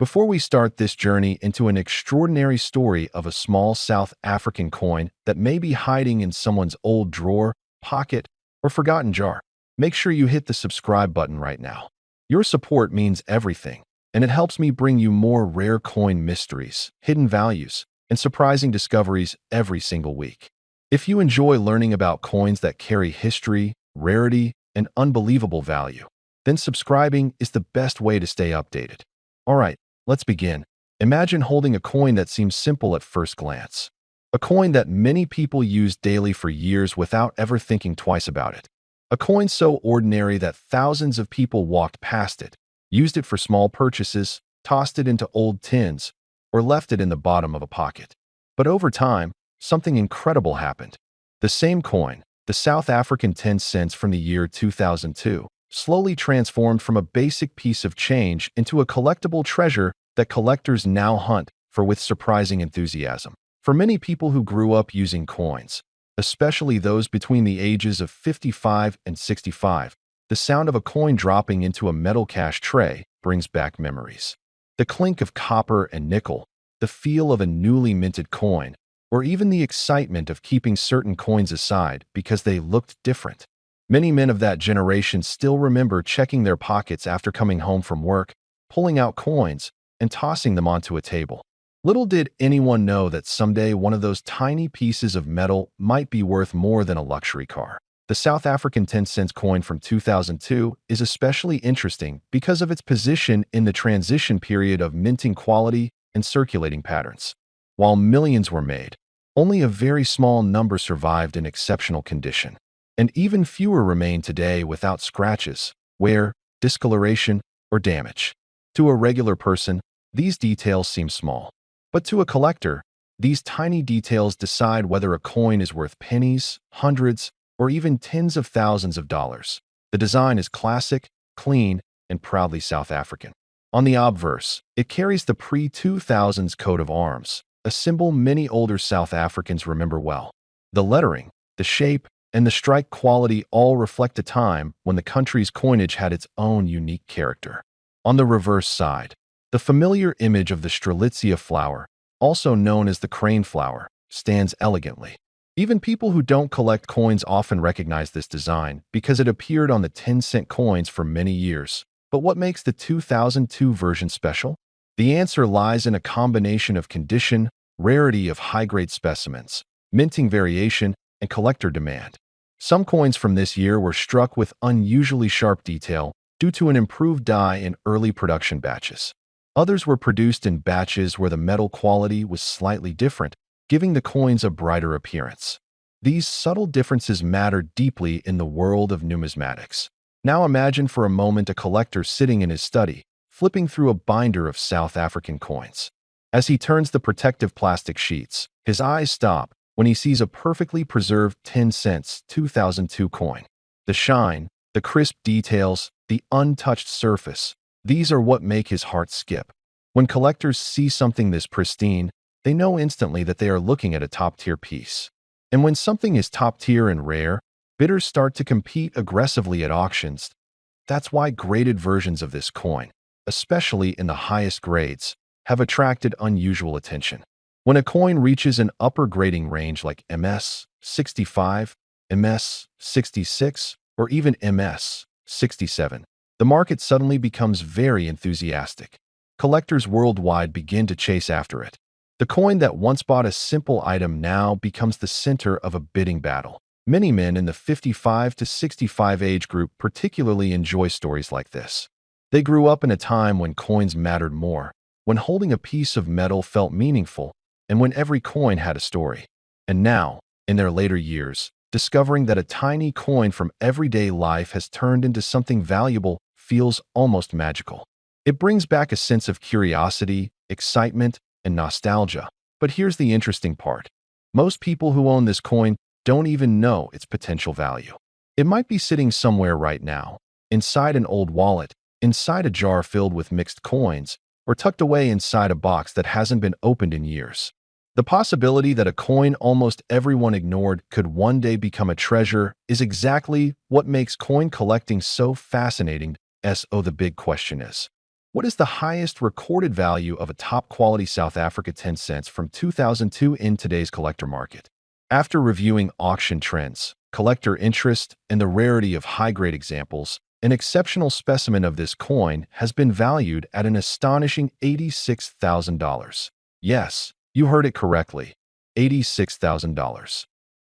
Before we start this journey into an extraordinary story of a small South African coin that may be hiding in someone's old drawer, pocket, or forgotten jar, make sure you hit the subscribe button right now. Your support means everything, and it helps me bring you more rare coin mysteries, hidden values, and surprising discoveries every single week. If you enjoy learning about coins that carry history, rarity, and unbelievable value, then subscribing is the best way to stay updated. All right, let's begin. Imagine holding a coin that seems simple at first glance. A coin that many people use daily for years without ever thinking twice about it. A coin so ordinary that thousands of people walked past it, used it for small purchases, tossed it into old tins, or left it in the bottom of a pocket. But over time, something incredible happened. The same coin, the South African 10 cents from the year 2002, slowly transformed from a basic piece of change into a collectible treasure that collectors now hunt for with surprising enthusiasm. For many people who grew up using coins, especially those between the ages of 55 and 65, the sound of a coin dropping into a metal cash tray brings back memories. The clink of copper and nickel, the feel of a newly minted coin, or even the excitement of keeping certain coins aside because they looked different. Many men of that generation still remember checking their pockets after coming home from work, pulling out coins, and tossing them onto a table. Little did anyone know that someday one of those tiny pieces of metal might be worth more than a luxury car. The South African 10 cents coin from 2002 is especially interesting because of its position in the transition period of minting quality and circulating patterns. While millions were made, only a very small number survived in exceptional condition. And even fewer remain today without scratches, wear, discoloration, or damage. To a regular person, these details seem small. But to a collector, these tiny details decide whether a coin is worth pennies, hundreds, or even tens of thousands of dollars. The design is classic, clean, and proudly South African. On the obverse, it carries the pre-2000s coat of arms, a symbol many older South Africans remember well. The lettering, the shape, and the strike quality all reflect a time when the country's coinage had its own unique character. On the reverse side, the familiar image of the Strelitzia flower, also known as the crane flower, stands elegantly. Even people who don't collect coins often recognize this design because it appeared on the 10-cent coins for many years. But what makes the 2002 version special? The answer lies in a combination of condition, rarity of high-grade specimens, minting variation, and collector demand. Some coins from this year were struck with unusually sharp detail due to an improved die in early production batches. Others were produced in batches where the metal quality was slightly different, giving the coins a brighter appearance. These subtle differences matter deeply in the world of numismatics. Now imagine for a moment a collector sitting in his study, flipping through a binder of South African coins. As he turns the protective plastic sheets, his eyes stop when he sees a perfectly preserved 10 cents 2002 coin. The shine, the crisp details, the untouched surface, these are what make his heart skip. When collectors see something this pristine, they know instantly that they are looking at a top-tier piece. And when something is top-tier and rare, bidders start to compete aggressively at auctions. That's why graded versions of this coin, especially in the highest grades, have attracted unusual attention. When a coin reaches an upper grading range like MS 65, MS 66, or even MS 67, the market suddenly becomes very enthusiastic. Collectors worldwide begin to chase after it. The coin that once bought a simple item now becomes the center of a bidding battle. Many men in the 55 to 65 age group particularly enjoy stories like this. They grew up in a time when coins mattered more, when holding a piece of metal felt meaningful, and when every coin had a story. And now, in their later years, discovering that a tiny coin from everyday life has turned into something valuable feels almost magical. It brings back a sense of curiosity, excitement, and nostalgia. But here's the interesting part. Most people who own this coin don't even know its potential value. It might be sitting somewhere right now, inside an old wallet, inside a jar filled with mixed coins, or tucked away inside a box that hasn't been opened in years. The possibility that a coin almost everyone ignored could one day become a treasure is exactly what makes coin collecting so fascinating. So the big question is, What is the highest recorded value of a top-quality South Africa 10 cents from 2002 in today's collector market? After reviewing auction trends, collector interest, and the rarity of high-grade examples, an exceptional specimen of this coin has been valued at an astonishing $86,000. Yes, you heard it correctly, $86,000.